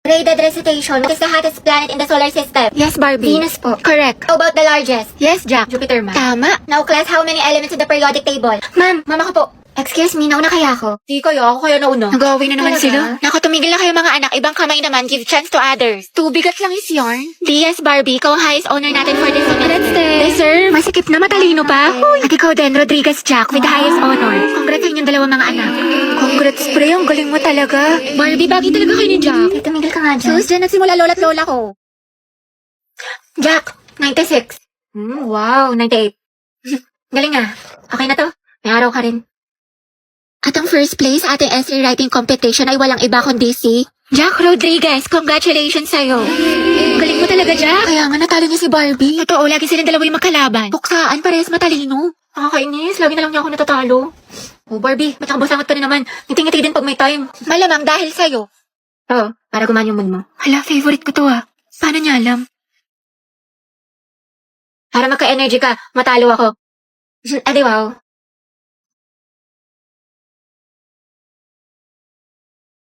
Graded recitation. What is the hottest planet in the solar system? Yes, Barbie. Venus po. Correct. How about the largest? Yes, Jack. Jupiter, ma'am. Tama. Now, class, how many elements in the periodic table? Ma'am, mama ko po. Excuse me, nauna kaya ako? Di kaya, ako kaya nauna. Nag-away na naman Talaga? sila. Naku, tumigil na kayo mga anak. Ibang kamay naman. Give chance to others. Tubigat lang is yarn. DS Barbie, ikaw ang highest honor natin for this semester. Deserve. Masikip na matalino pa. Hoy. At ikaw din, Rodriguez Jack, with the highest honor. Congrats sa inyong dalawang mga anak. Congrats, pre. Ang galing mo talaga. Barbie, bagay talaga kayo ni Jack. Eh, tumigil ka nga dyan. Sus, dyan nagsimula lola't lola ko. Jack, 96. Wow, 98. Galing ah. Okay na to. May araw ka rin. At ang first place sa ating essay writing competition ay walang iba kundi si Jack Rodriguez. Congratulations sa'yo. Galing mo talaga, Jack. Kaya nga natalo niya si Barbie. Totoo, lagi silang dalawa yung magkalaban. Tuksaan, parehas matalino. Nakakainis. Lagi na lang niya ako natatalo. Oh, Barbie, ba't nakabasangat ka na naman? Ngiti-ngiti din pag may time. Malamang dahil sa'yo. Oo, para gumaan yung mood mo. Hala, favorite ko to ah. Paano niya alam? Para magka-energy ka, matalo ako. Adi wow.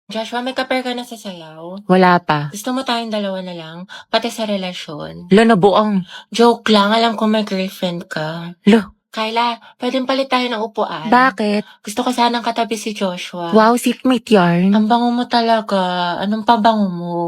Joshua, may kapair ka na sa sayaw? Wala pa. Gusto mo tayong dalawa na lang? Pati sa relasyon? Lo, nabuang. Joke lang, alam ko may girlfriend ka. Lo, Kyla, pwedeng palit tayo ng upuan. bakit? Gusto ko sanang katabi si Joshua. Wow, seatmate yarn. Ang bango mo talaga. Anong pabango mo?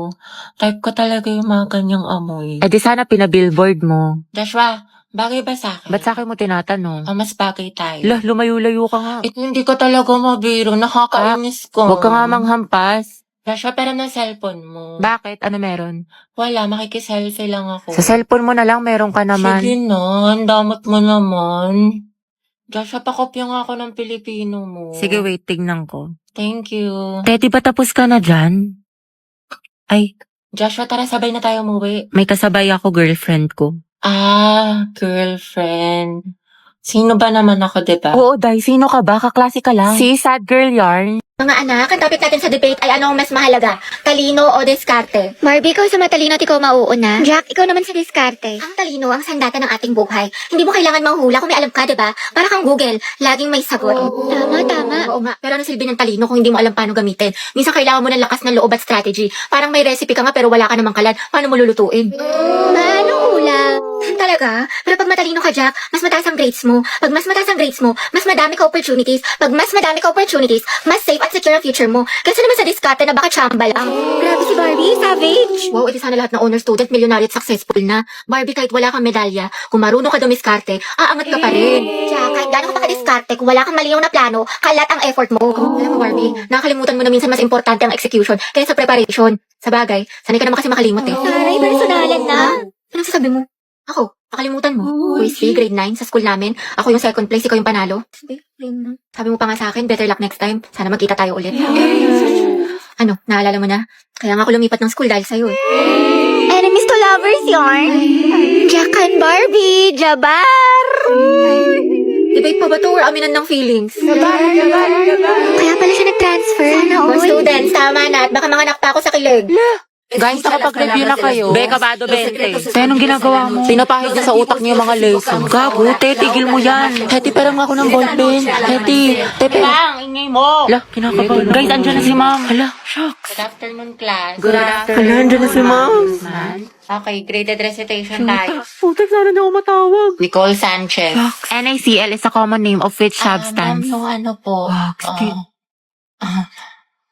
Type ko talaga yung mga ganyang amoy. Eh di sana pinabillboard mo. Joshua, bagay ba sa akin? Ba't sa akin mo tinatanong? Mas bagay tayo. Lo, lumayo-layo ka nga. Hindi ko talaga mabiro. Nakakainis ko. Huwag ka nga manghampas. Joshua, pero ng cellphone mo. Bakit? Ano meron? Wala, makikiselfie lang ako. Sa cellphone mo na lang, meron ka naman. Sige na, ang damot mo naman. Joshua, pakopya nga ako ng Pilipino mo. Sige, wait, tignan ko. Thank you. Teti, ba tapos ka na dyan? Ay, Joshua, tara sabay na tayo umuwi. may kasabay ako, girlfriend ko. Girlfriend. Sino ba naman ako, diba? Oo, Day, sino ka ba? Kaklase ka lang. Si sad girl yarn. Mga anak, ang topic natin sa debate ay ano ang mas mahalaga? Talino o diskarte? Barbie, ikaw sa matalino at ikaw mauuna. Jack, ikaw naman sa diskarte. Ang talino ang sandata ng ating buhay. Hindi mo kailangan manghula kung may alam ka, diba? Para kang Google, laging may sagot. Tama, tama. Oo nga, pero ano silbi ng talino kung hindi mo alam paano gamitin? Minsan kailangan mo ng lakas ng loob at strategy. Parang may recipe ka nga pero wala ka namang kalan. Paano mo lulutuin? Paano ulam? Talaga? Pero pag matalino ka, Jack, mas mataas ang grades mo. Pag mas mataas ang grades mo, mas madami ka opportunities. Pag mas madami ka opportunities, mas safe at secure ang future mo. Kasi naman sa diskarte na baka chamba lang. Grabe si Barbie, savage. Wow, edi sana lahat ng honor student, milyonaryo at successful na. Barbie, kahit wala kang medalya, kung marunong ka dumiskarte, aangat ka pa rin. Jack, kahit gano'n ka pa ka-diskarte, kung wala kang maliyaw na plano, kalat ang effort mo. Alam mo, Barbie, nakakalimutan mo na minsan mas importante ang execution kaysa preparation. Sa bagay, sanay ka naman kasi makalimot eh. Taray, personalan na. Anong sasabi mo? Ako, nakalimutan mo. Quiz B, grade 9, sa school namin. Ako yung second place, ikaw yung panalo. Sabi mo pa nga sa akin, better luck next time. Sana magkita tayo ulit. Ano, naalala mo na? Kaya nga ako lumipat ng school dahil sa'yo eh. Enemies to lovers yarn. Jack and Barbie, Jabar. Debate pa ba to or aminan ng feelings? Kaya pala siya nag-transfer. Sana Mga students, tama na at baka manganak pa ako sa kilig. Guys, nakapag-review na kayo. Be, kabado 20. Te, anong ginagawa mo? Pinapahid niya sa utak niyo yung mga lesson. Gago, te, tigil mo yan. Heti, parang ako ng ballpen. Heti, tepe. Lang, ingay mo. Hala, kinakabahan. Guys, andyan na si ma'am. Hala, shucks. Good afternoon, class. Good afternoon. Hala, andyan na si ma'am. Okay, graded recitation tayo. Putek, sana niyo ako matawag. Nicole Sanchez. NaCl is a common name of which substance? Ma'am, yung ano po.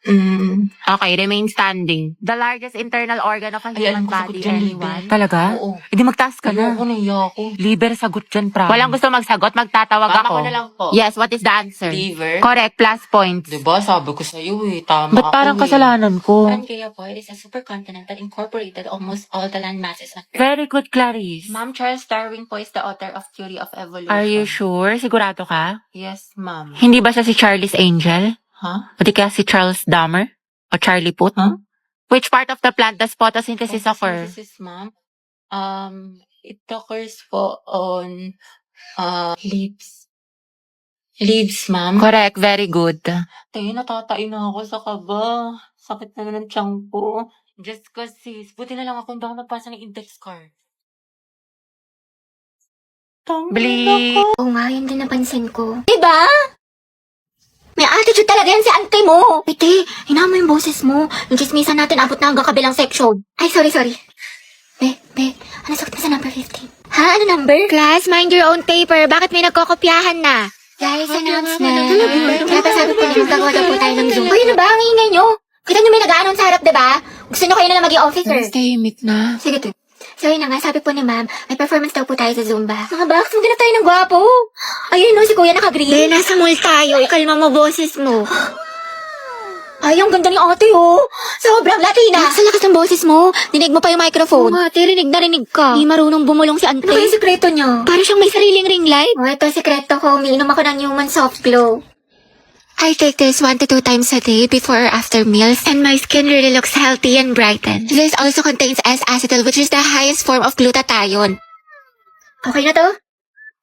Okay, remain standing. The largest internal organ of a Ay, human alam ko, body, sagot dyan, anyone? liver. Talaga? Oo. Hindi magtaas ka Ayoko na. na, ako. Liber, sagot dyan, promise. Walang gusto magsagot, magtatawag Mama ako. ko na lang po. Yes, what is the answer? Liver. Correct, plus points. Diba, sabi ko sa'yo eh. Tama Ba't parang ako kasalanan ko? Pangea po, it is a supercontinent that incorporated almost all the land masses on Earth. Very good, Clarice. Ma'am, Charles Darwin po is the author of Theory of Evolution. Are you sure? Sigurado ka? Yes, ma'am. Hindi ba siya si Charlie's Angel? Huh? O di kaya si Charles Dahmer? O Charlie Puth? Huh? Which part of the plant does photosynthesis occur? Photosynthesis, ma'am. It occurs po on leaves. Leaves, ma'am. Correct, very good. Tayo, natatain na ako sa kaba. Sakit na ng tiyan ko. Just kasi, buti na lang ako hindi ako nagpasa ng index card. Bleep. Oo nga, yun din napansin ko. Diba? May attitude talaga yan si ante mo. Piti, hinaan mo yung boses mo. Yung chismisan natin abot na hanggang kabilang section. Ay, sorry. Be, ano sakit mo sa number 15? Ha? Ano number? Class, mind your own paper. Bakit may nagkokopyahan na? Guys, announcement. Kaya pa sabi ko na magkagawa daw po tayo ng Zoom. Uy, ano ba? Ang ingay nyo. Kita nyo may nag-aanon sa harap, diba? Gusto nyo kayo na lang maging officer. Tahimik na. Sige, to. So, yun na nga, sabi po ni ma'am, may performance daw po tayo sa Zumba. Mga box, maghanap tayo ng gwapo. Ayun, no, si kuya naka-green. Be, nasa mall tayo. Ikalma mo boses mo. Ay, ang ganda ni ate, oh. Sobrang Latina. Sa lakas ng boses mo. Dinig mo pa yung microphone. Oo, ate, rinig na rinig ka. Di marunong bumulong si ante. Ano ba yung sekreto niyo? Para siyang may sariling ring light. Oh, ito sekreto ko. Umiinom ako ng Human Soft Glow. I take this 1 to 2 times a day before or after meals, and my skin really looks healthy and brightened. This also contains S-acetyl, which is the highest form of glutathione. Okay na to?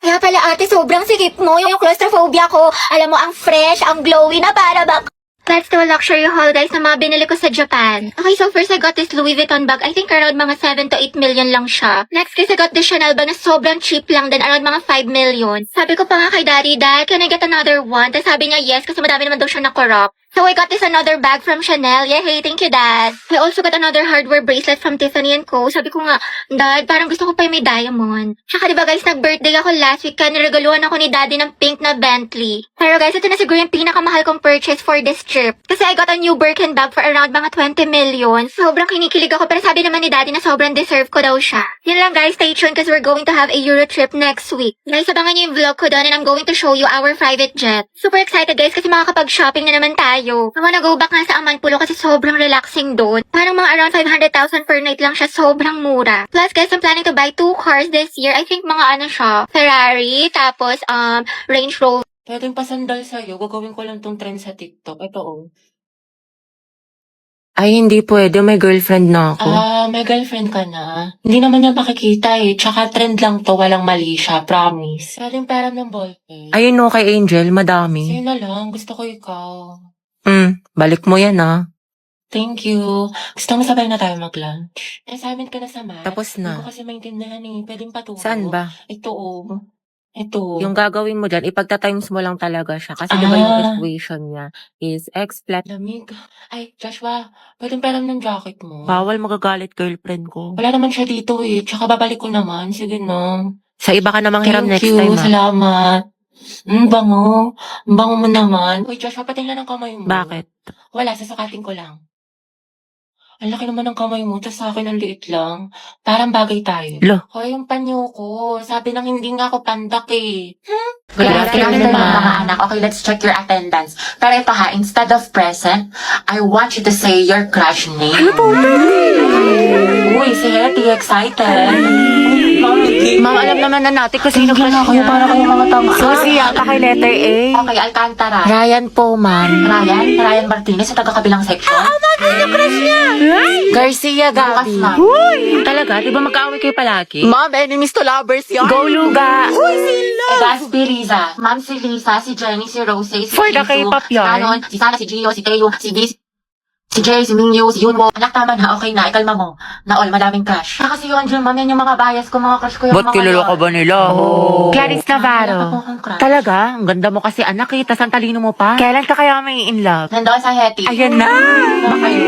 Kaya pala ate, sobrang sikip mo. Yung claustrophobia ko. Alam mo, ang fresh, ang glowy na para bang... Let's do a luxury haul, guys, na mga binili ko sa Japan. Okay, so first I got this Louis Vuitton bag. I think around mga 7 to 8 million lang siya. Next is I got this Chanel bag na sobrang cheap lang din, around mga 5 million. Sabi ko pa nga kay Daddy, Dad, can I get another one? Tapos sabi niya yes, kasi madami naman daw siya na-corrupt. So I got this another bag from Chanel. Yay, thank you, Dad. I also got another hardware bracelet from Tiffany & Co. Sabi ko nga, Dad, parang gusto ko pa yung may diamond. Tsaka diba guys, nag-birthday ako last week, kaya niregaluhan ako ni Daddy ng pink na Bentley. Pero guys, ito na siguro yung pinakamahal kong purchase for this trip. Kasi I got a new Birkin bag for around mga 20 million. Sobrang kinikilig ako, pero sabi naman ni Daddy na sobrang deserve ko daw siya. Yun lang guys, stay tuned kasi we're going to have a Euro trip next week. Guys, abangan niyo yung vlog ko doon and I'm going to show you our private jet. Super excited guys kasi makakapag-shopping na naman tayo. I wanna go back nga sa Amanpulo kasi sobrang relaxing doon. Parang mga around 500,000 per night lang siya, sobrang mura. Plus guys, I'm planning to buy 2 cars this year. I think mga ano siya, Ferrari, tapos Range Rover. Pwedeng pasandal sa'yo. Gagawin ko lang tong trend sa TikTok. Ito, oh. Ay, hindi pwede. May girlfriend na ako. May girlfriend ka na. Hindi naman niya makikita eh. Tsaka trend lang to. Walang mali siya. Promise. Pwedeng pera ng ballpen. Ayun no, kay Angel, madami. Sa'yo na lang. Gusto ko ikaw. Balik mo yan ah. Thank you. Gusto mo sabay na tayo mag-lunch? Assignment ka na sa math. Tapos Hindi na. ko kasi maintindihan eh. Pwedeng paturo. Saan ba? Ito, oh. Ito. Yung gagawin mo dyan, ipagta-times mo lang talaga siya. Kasi diba yung equation niya is x plus... Lamig. Ay, Joshua. Pwedeng peram ng jacket mo. Bawal magagalit girlfriend ko. Wala naman siya dito eh. Tsaka babalik ko naman. Sige na. Sa iba ka namang hiram next Thank you. time ah. Salamat. Bango. Bango mo naman. Uy, Joshua, patingnan ng kamay mo. Bakit? Wala, sasukatin ko lang. Ang laki naman ng kamay mo, tas sa akin ang liit lang. Parang bagay tayo. Lo. Hoy, yung panyo ko. Sabi nang hindi nga ako pandak eh. Good afternoon, mga anak. Okay, let's check your attendance. Pero ito ha, instead of present, I want you to say your crush name. Uy, si Hetty, excited. Ma'am, alam naman na natin kung sino crush niya. Para kayo mga tama. Susi yata kay letter A. Okay, Alcantara. Ryan po, ma'am. Ryan Martinez sa taga-kabilang section. Garcia Bukas, Gabi. ma'am. Talaga? Di ba magkaaway kayo palagi? Ma'am, enemies to lovers yan. Go, Luga! Gaspi Riza. Ma'am, si Lisa, si Jenny, si Rose, si For the Jisoo, K-pop si yarn. Canon, si Sana, si Gio, si Teo, si Bis, si Jay, si Mingyu, si Yunwo. Anak, tama na. Okay na. Ikalma mo. Na all, madaming crush. Kasi yung Angel, ma'am, yan yung mga bias ko, mga crush ko yung Ba't mga kilala ka ba nila? Oh. Clarice Wala Navarro. pa po akong crush. Talaga? Ang ganda mo kasi anak eh. Tas ang talino mo pa. Kailan ka kaya may in love? Nandoon sa Hetty. Ayan na! Ano kayo?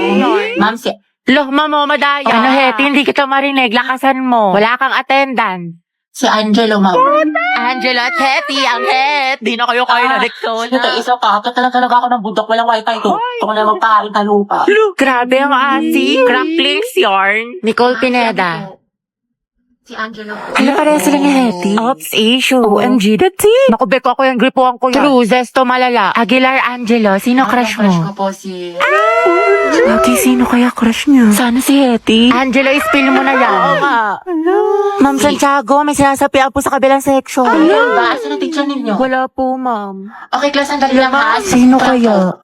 Ma'am, si... Loh, mamo, madaya. Ano, Hetty, hindi kita marinig. Lakasan mo. Wala kang attendance. Si Angelo, ma'am. Angela at Hetty, ang het. Di na kayo kayo na leksyon. Ito, isa pa. Talaga ako ng bundok. Walang wifi to. Ito ko na magpaharin ka lupa. Grabe ang asi. Cracklings yarn. Nicole Pineda. Si Angelo. Ano pareha sila ni Hetty? Ops, issue. OMG, that's it. Naku, beko ako yung gripuan ko yan. True, Zesto Malala. Aguilar Angelo, sino crush Crush mo? ko po si... Ate, sino kaya crush niya? Sana si Hetty. Angelo, ispill mo na yan. Oo nga. Ma'am Santiago, may sinasapian po sa kabilang section. Ano ba? Asa na teacher ninyo? Wala po, ma'am. Okay, class, sandali lang ha. Sino kaya?